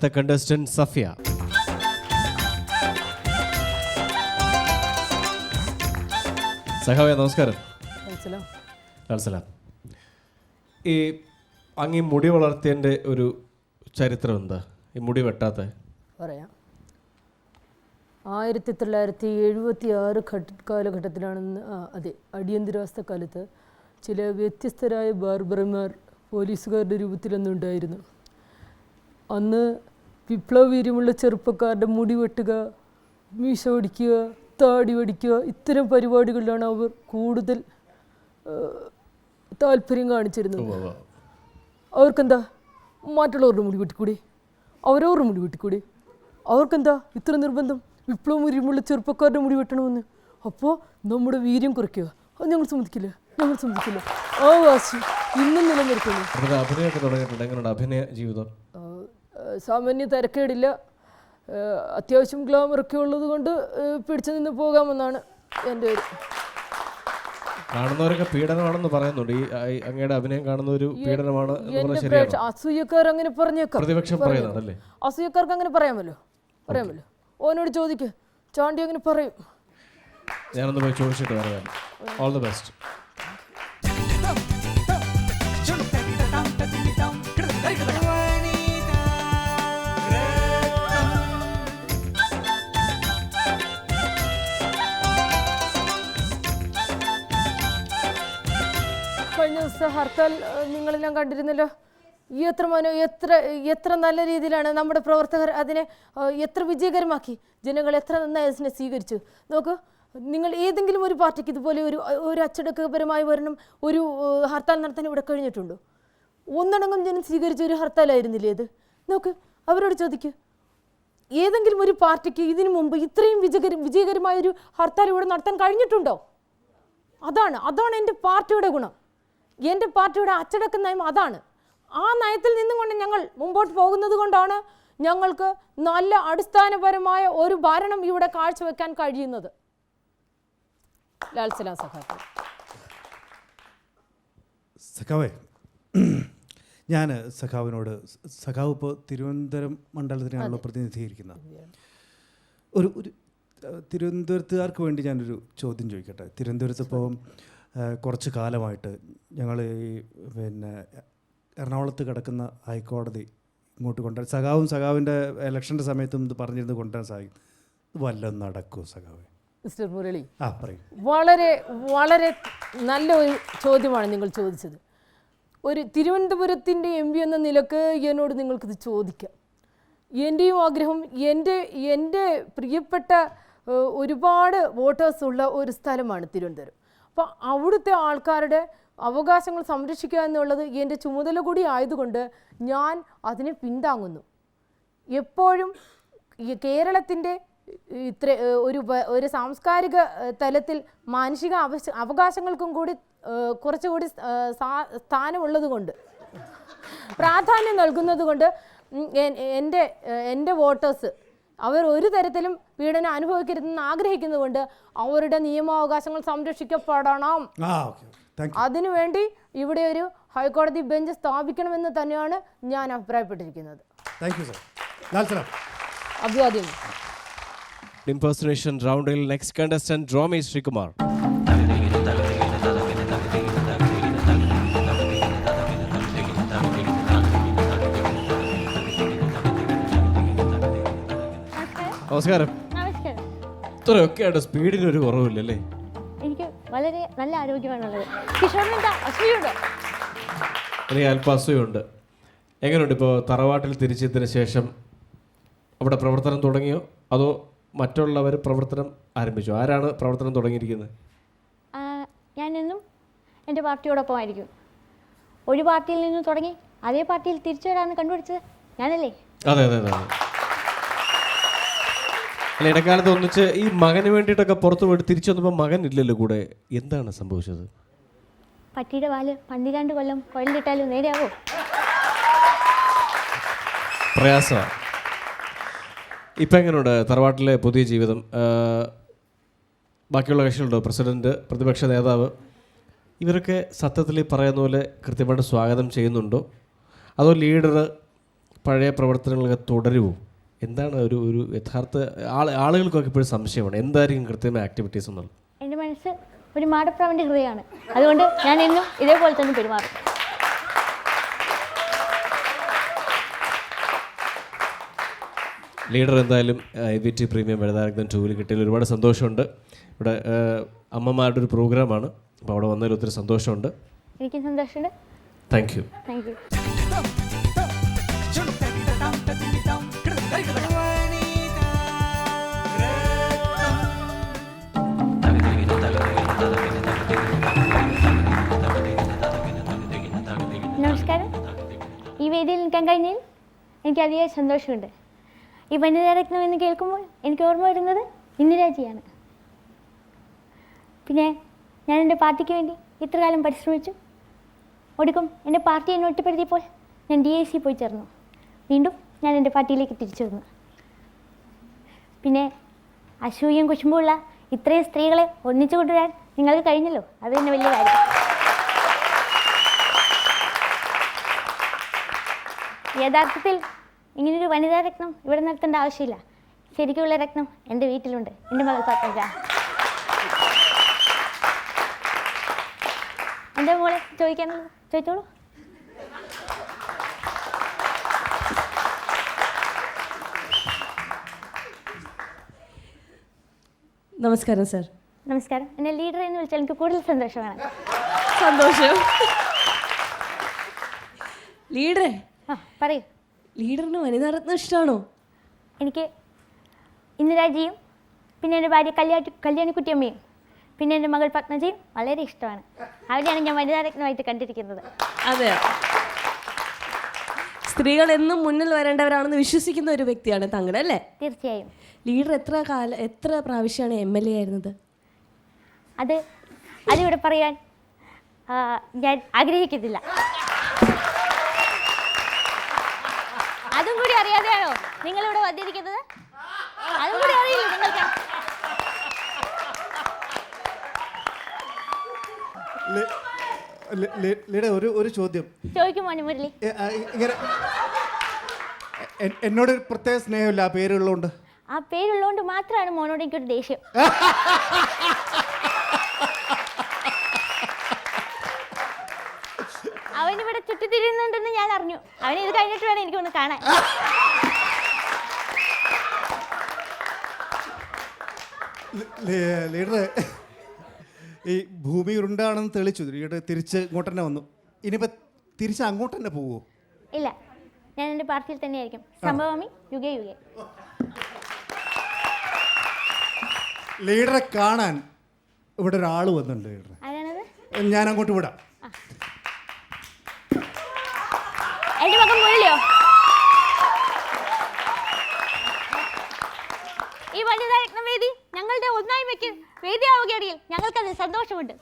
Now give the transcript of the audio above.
അടുത്ത കണ്ടസ്റ്റന്റ് സഫിയ. സഹാവേ നമസ്കാരം. സലാം. ഈ അങ്ങ് മുടി വളർത്തിയതിൻ്റെ ഒരു ചരിത്രം എന്താ? ഈ മുടി വെട്ടാത്ത പറയാം. 1976 കാലഘട്ടത്തിലാണ്. അതെ, അടിയന്തരാവസ്ഥ കാലത്ത് ചില വ്യത്യസ്തരായ ബാർബർമാർ പോലീസുകാരുടെ രൂപത്തിലൊന്നുണ്ടായിരുന്നു. അന്ന് വിപ്ലവീര്യമുള്ള ചെറുപ്പക്കാരുടെ മുടി വെട്ടുക, മീശ ഒടിക്കുക, താടി വടിക്കുക, ഇത്തരം പരിപാടികളിലാണ് അവർ കൂടുതൽ താല്പര്യം കാണിച്ചിരുന്നത്. അവർക്കെന്താ മറ്റുള്ളവരുടെ മുടി വെട്ടിക്കൂടി, അവരവരുടെ മുടി വെട്ടിക്കൂടി, അവർക്കെന്താ ഇത്ര നിർബന്ധം വിപ്ലവീര്യമുള്ള ചെറുപ്പക്കാരുടെ മുടി വെട്ടണമെന്ന്? അപ്പോൾ നമ്മുടെ വീര്യം കുറയ്ക്കുക, അത് ഞങ്ങൾ സമ്മതിക്കില്ല. ആ വാശി ഇന്നും നിലനിൽക്കുന്നു. അഭിനയ ജീവിതം സാമാന്യ തിരക്കേടില്ല, അത്യാവശ്യം ഗ്ലാമറൊക്കെ ഉള്ളത് കൊണ്ട് പിടിച്ചു നിന്ന് പോകാമെന്നാണ് എൻ്റെ ഒരു. കാണുന്നവരൊക്കെ പീഡനമാണെന്ന് പറയുന്നുണ്ട്. ഈ അങ്ങയുടെ അഭിനയം കാണുന്ന ഒരു പീഡനമാണ്. അസൂയക്കാർ അങ്ങനെ പറഞ്ഞേക്കാം, പ്രതിപക്ഷം പറയുന്നതല്ലേ? അസൂയക്കാർക്ക് അങ്ങനെ പറയാമല്ലോ. ഓനോട് ചോദിക്കുക, ചാണ്ടി അങ്ങനെ പറയും. ഞാനൊന്ന് പോയി ചോദിച്ചിട്ട് പറയാം. All the best. കഴിഞ്ഞ ദിവസം ഹർത്താൽ നിങ്ങളെല്ലാം കണ്ടിരുന്നല്ലോ. എത്ര നല്ല രീതിയിലാണ് നമ്മുടെ പ്രവർത്തകർ അതിനെ എത്ര വിജയകരമാക്കി. ജനങ്ങൾ എത്ര നന്നായി അതിനെ സ്വീകരിച്ചു. നോക്കൂ, നിങ്ങൾ ഏതെങ്കിലും ഒരു പാർട്ടിക്ക് ഇതുപോലെ ഒരു അച്ചടക്കപരമായി വരണം ഒരു ഹർത്താൽ നടത്താൻ ഇവിടെ കഴിഞ്ഞിട്ടുണ്ടോ? ഒന്നടങ്കം ജനം സ്വീകരിച്ച ഒരു ഹർത്താലായിരുന്നില്ലേ ഇത്? നോക്ക്, അവരോട് ചോദിക്കൂ, ഏതെങ്കിലും ഒരു പാർട്ടിക്ക് ഇതിനു മുമ്പ് ഇത്രയും വിജയകരമായൊരു ഹർത്താൽ ഇവിടെ നടത്താൻ കഴിഞ്ഞിട്ടുണ്ടോ? അതാണ് എൻ്റെ പാർട്ടിയുടെ ഗുണം, എൻ്റെ പാർട്ടിയുടെ അച്ചടക്ക നയം അതാണ്. ആ നയത്തിൽ നിന്നും കൊണ്ട് ഞങ്ങൾ മുമ്പോട്ട് പോകുന്നത് കൊണ്ടാണ് ഞങ്ങൾക്ക് നല്ല അടിസ്ഥാനപരമായ ഒരു ഭരണം ഇവിടെ കാഴ്ചവെക്കാൻ കഴിയുന്നത്. ലാൽ സലാം സഖാവേ, ഞാൻ സഖാവിനോട്, സഖാവ് ഇപ്പോൾ തിരുവനന്തപുരം മണ്ഡലത്തിനാണല്ലോ പ്രതിനിധീകരിക്കുന്നത്. ഒരു തിരുവനന്തപുരത്തുകാർക്ക് വേണ്ടി ഞാനൊരു ചോദ്യം ചോദിക്കട്ടെ. തിരുവനന്തപുരത്ത് ഇപ്പോൾ കുറച്ച് കാലമായിട്ട് ഞങ്ങൾ ഈ എറണാകുളത്ത് കിടക്കുന്ന ഹൈക്കോടതി ഇങ്ങോട്ട് കൊണ്ടുവരാൻ, സഖാവിൻ്റെ ഇലക്ഷൻ്റെ സമയത്തും ഇത് പറഞ്ഞിരുന്ന് കൊണ്ടുവരാൻ സാധിക്കും. വല്ലതും നടക്കുമോ സഖാവേ? മിസ്റ്റർ മുരളി, പറയും. വളരെ വളരെ നല്ല ഒരു ചോദ്യമാണ് നിങ്ങൾ ചോദിച്ചത്. ഒരു തിരുവനന്തപുരത്തിൻ്റെ MP എന്ന നിലക്ക് എന്നോട് നിങ്ങൾക്കിത് ചോദിക്കാം. എൻ്റെയും ആഗ്രഹം, എൻ്റെ പ്രിയപ്പെട്ട ഒരുപാട് വോട്ടേഴ്സുള്ള ഒരു സ്ഥലമാണ് തിരുവനന്തപുരം. അപ്പോൾ അവിടുത്തെ ആൾക്കാരുടെ അവകാശങ്ങൾ സംരക്ഷിക്കുക എന്നുള്ളത് എൻ്റെ ചുമതല കൂടി ആയതുകൊണ്ട് ഞാൻ അതിനെ പിന്താങ്ങുന്നു. എപ്പോഴും ഈ കേരളത്തിൻ്റെ ഒരു സാംസ്കാരിക തലത്തിൽ മാനുഷിക അവകാശങ്ങൾക്കും കൂടി കുറച്ചുകൂടി സ്ഥാനമുള്ളത് കൊണ്ട്, പ്രാധാന്യം നൽകുന്നത് കൊണ്ട് എൻ്റെ വോട്ടേഴ്സ് അവർ ഒരു തരത്തിലും പീഡനം അനുഭവിക്കരുതെന്ന് ആഗ്രഹിക്കുന്നതുകൊണ്ട് അവരുടെ നിയമാവകാശങ്ങൾ സംരക്ഷിക്കപ്പെടണം. അതിനുവേണ്ടി ഇവിടെ ഒരു ഹൈക്കോടതി ബെഞ്ച് സ്ഥാപിക്കണമെന്ന് തന്നെയാണ് ഞാൻ അഭിപ്രായപ്പെട്ടിരിക്കുന്നത്. അഭിവാദ്യം. ഇംപേഴ്സണേഷൻ റൗണ്ടിൽ നെക്സ്റ്റ് കണ്ടസ്റ്റന്റ് റോമി ശ്രീകുമാർ. നമസ്കാരം. ഇത്രയൊക്കെയായിട്ട് സ്പീഡിനൊരു കുറവില്ലല്ലേ? എനിക്ക് വളരെ നല്ല ആരോഗ്യമാണുള്ളത്. എനിക്ക് അല്പം അസൂയുണ്ട്. എങ്ങനെയുണ്ട് ഇപ്പോൾ തറവാട്ടിൽ തിരിച്ചെത്തിയതിന് ശേഷം? അവിടെ പ്രവർത്തനം തുടങ്ങിയോ അതോ മറ്റുള്ളവർ പ്രവർത്തനം ആരംഭിച്ചോ? ആരാണ് പ്രവർത്തനം തുടങ്ങിയിരിക്കുന്നത്? ഞാനെന്നും എൻ്റെ പാർട്ടിയോടൊപ്പം ആയിരിക്കും. ഒരു പാർട്ടിയിൽ നിന്ന് തുടങ്ങി അതേ പാർട്ടിയിൽ തിരിച്ചു വരാമെന്ന് കണ്ടുപിടിച്ചത് ഞാനല്ലേ? അതെ അതെ അതെ. അല്ല, ഇടക്കാലത്ത് ഒന്നിച്ച് ഈ മകന് വേണ്ടിയിട്ടൊക്കെ പുറത്തു പോയിട്ട് തിരിച്ചു വന്നപ്പോൾ മകൻ ഇല്ലല്ലോ കൂടെ. എന്താണ് സംഭവിച്ചത്? പട്ടിയുടെ പാല് 12 കൊല്ലം കുഴലിട്ടാലും നേരെയാവോ? പ്രയാസമാണ്. ഇപ്പം എങ്ങനെയുണ്ട് തറവാട്ടിലെ പുതിയ ജീവിതം? ബാക്കിയുള്ള കക്ഷികളുണ്ടോ? പ്രസിഡന്റ്, പ്രതിപക്ഷ നേതാവ്, ഇവരൊക്കെ സത്യത്തിൽ പറയുന്ന പോലെ കൃത്യമായിട്ട് സ്വാഗതം ചെയ്യുന്നുണ്ടോ? അതോ ലീഡർ പഴയ പ്രവർത്തനങ്ങളൊക്കെ തുടരുമോ? എന്താണ് ഒരു ഒരു യഥാർത്ഥ ആളുകൾക്കൊക്കെ ഇപ്പോഴും സംശയമാണ് എന്തായിരിക്കും കൃത്യമായ ആക്ടിവിറ്റീസ് എന്നുള്ളത്? എൻ്റെ മനസ്സ് ഒരു മാടപ്രാവിൻ്റെ ഹൃദയമാണ്. അതുകൊണ്ട് ഞാൻ എന്നും ഇതേപോലെ തന്നെ പെരുമാറും. ലീഡർ എന്തായാലും IVT പ്രീമിയം വനിതാരത്നം 2 കിട്ടിയതിൽ ഒരുപാട് സന്തോഷമുണ്ട്. ഇവിടെ അമ്മമാരുടെ ഒരു പ്രോഗ്രാമാണ്, അപ്പോൾ അവിടെ വന്നതിൽ ഒത്തിരി സന്തോഷമുണ്ട്. എനിക്ക് സന്തോഷമുണ്ട്. Thank you. Thank you. നമസ്കാരം. ഈ വേദിയിൽ നിൽക്കാൻ കഴിഞ്ഞതിൽ എനിക്ക് അതിയായ സന്തോഷമുണ്ട്. ഈ വനിതാരത്നം എന്ന് കേൾക്കുമ്പോൾ എനിക്ക് ഓർമ്മ വരുന്നത് ഇന്ദിരാജിയാണ്. പിന്നെ ഞാൻ എൻ്റെ പാർട്ടിക്ക് വേണ്ടി ഇത്ര കാലം പരിശ്രമിച്ചു. ഒടുക്കം എൻ്റെ പാർട്ടി എന്നെ ഒറ്റപ്പെടുത്തിയപ്പോൾ ഞാൻ DIC പോയി ചേർന്നു. വീണ്ടും ഞാൻ എൻ്റെ പാർട്ടിയിലേക്ക് തിരിച്ചു വന്നു. പിന്നെ അസൂയയും കുശുമ്പുമുള്ള ഇത്രയും സ്ത്രീകളെ ഒന്നിച്ചു കൊണ്ടുവരാൻ നിങ്ങൾക്ക് കഴിഞ്ഞല്ലോ, അത് തന്നെ വലിയ കാര്യം. യഥാർത്ഥത്തിൽ ഇങ്ങനൊരു വനിതാരത്നം ഇവിടെ നടത്തേണ്ട ആവശ്യമില്ല. ശരിക്കുള്ള രത്നം എൻ്റെ വീട്ടിലുണ്ട്, എൻ്റെ മകൾ പത്മജ. എൻ്റെ മോളെ ചോദിക്കാനുള്ളത് ചോദിച്ചോളൂ. നമസ്കാരം സർ. നമസ്കാരം. എന്നെ ലീഡർ എന്ന് വിളിച്ചാൽ എനിക്ക് കൂടുതൽ സന്തോഷമാണ്. സന്തോഷം. ലീഡറെ, പറയൂ. ലീഡറിന് വനിതാരത്നം ഇഷ്ടമാണോ? എനിക്ക് ഇന്ദിരാജിയും പിന്നെ എൻ്റെ ഭാര്യ കല്യാണിക്കുട്ടിയമ്മയും പിന്നെ എൻ്റെ മകൾ പത്മജയും വളരെ ഇഷ്ടമാണ്. അവരെയാണ് ഞാൻ വനിതാരത്നമായിട്ട് കണ്ടിരിക്കുന്നത്. അതെ, സ്ത്രീകൾ എന്നും മുന്നിൽ വരേണ്ടവരാണെന്ന് വിശ്വസിക്കുന്ന ഒരു വ്യക്തിയാണ് താങ്കൾ, അല്ലേ? തീർച്ചയായും. ലീഡർ എത്ര പ്രാവശ്യമാണ് MLA ആയിരുന്നത്? അതിവിടെ പറയാൻ ഞാൻ ആഗ്രഹിക്കുന്നില്ല. അതും കൂടി അറിയാതെയാണോ നിങ്ങളിവിടെ വന്നിരിക്കുന്നത്? അതും കൂടി അറിയില്ല നിങ്ങൾക്ക്? ലീഡർ ഒരു ചോദ്യം ചോദിക്കും മോനെ മുരളി. ഇങ്ങനെ എന്നോട് ഒരു പ്രത്യേക സ്നേഹമില്ല ആ പേരുള്ളതുകൊണ്ട്. ആ പേരുള്ളതുകൊണ്ട് മാത്രമാണ് മോനോട് എനിക്കൊരു ദേഷ്യം. അവനിവിടെ ചുറ്റിത്തിരിയുന്നുണ്ടെന്ന് ഞാൻ അറിഞ്ഞു. അവന് ഇത് കഴിഞ്ഞിട്ട് വേണം എനിക്കൊന്ന് കാണാൻ. ലീഡർ ഈ ഭൂമി ഉരുണ്ടാണെന്ന് തെളിച്ചു. ലീഡർ തിരിച്ച് ഇങ്ങോട്ട് തന്നെ വന്നു. ഇനിയിപ്പോൾ തിരിച്ച് അങ്ങോട്ട് തന്നെ പോവോ? ഇല്ല, ഞാൻ എൻ്റെ പാർട്ടിയിൽ തന്നെയായിരിക്കും. സംഭവമി യുഗേ യുഗേ. ലീഡറെ കാണാൻ ഇവിടെ ഒരാൾ വന്നിട്ടുണ്ട്. ലീഡർ ആരാണത്? ഞാൻ അങ്ങോട്ട് വിടാം. എൻ്റെ മകൻ മുരളിയോ? ഈ വനിതാരത്ന വേദി ഞങ്ങളുടെ ഒന്നായ്മയ്ക്ക് വേദിയാവുകയാണെങ്കിൽ ഞങ്ങൾക്കത് സന്തോഷമുണ്ട്.